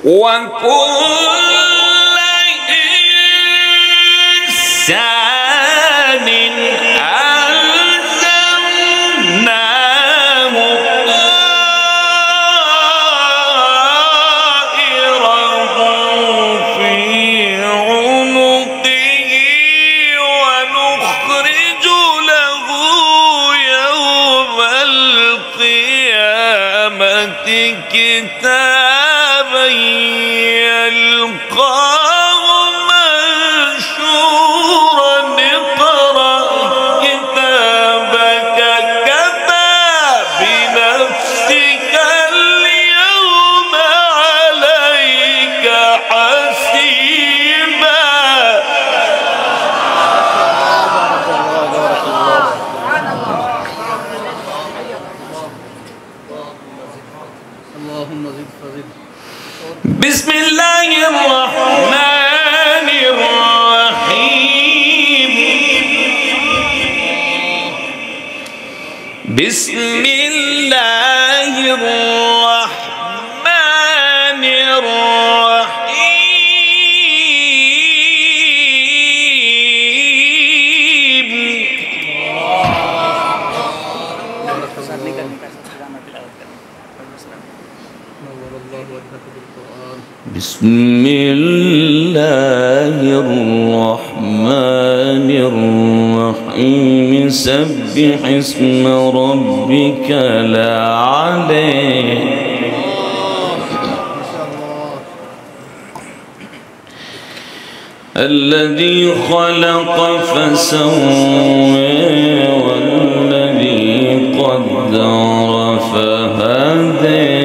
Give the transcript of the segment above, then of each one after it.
وكل إنسان ألزمناه طائره في عنقه ونخرج له يوم القيامة كتابا يلقاه منشورا اقرأ كتابك كفى بنفسك اليوم عليك حسيبا. بسم الله الرحمن الرحيم. بسم الله الرحمن الرحيم. بسم الله الرحمن الرحيم. سبح اسم ربك الأعلى. الذي خلق فسوى والذي قدر فهدى.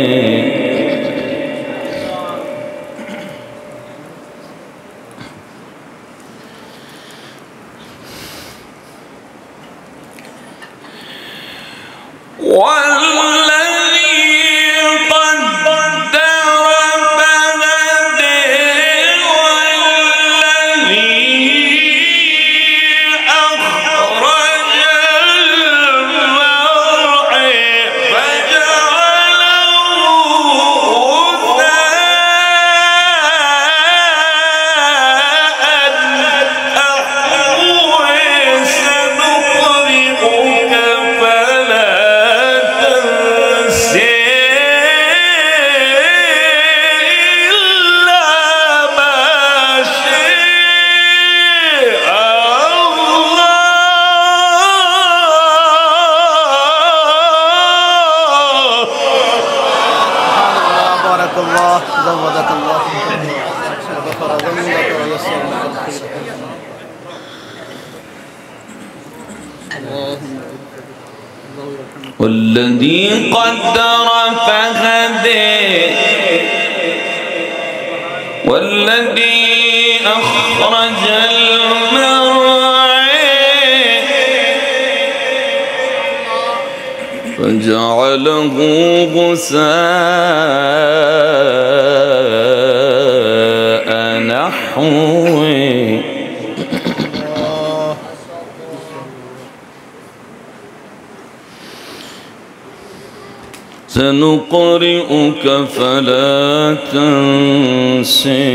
والذي قدر فهدى والذي أخرج المرعى فجعله غثاء نحوه. سنقرئك فلا تنسى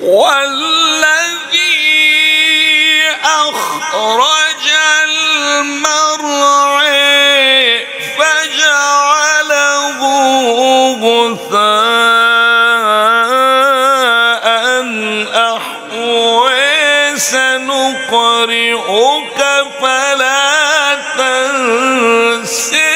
والذي أخرج المرعى فجعله غثاء أحوى. سنقرئك فلا تنسى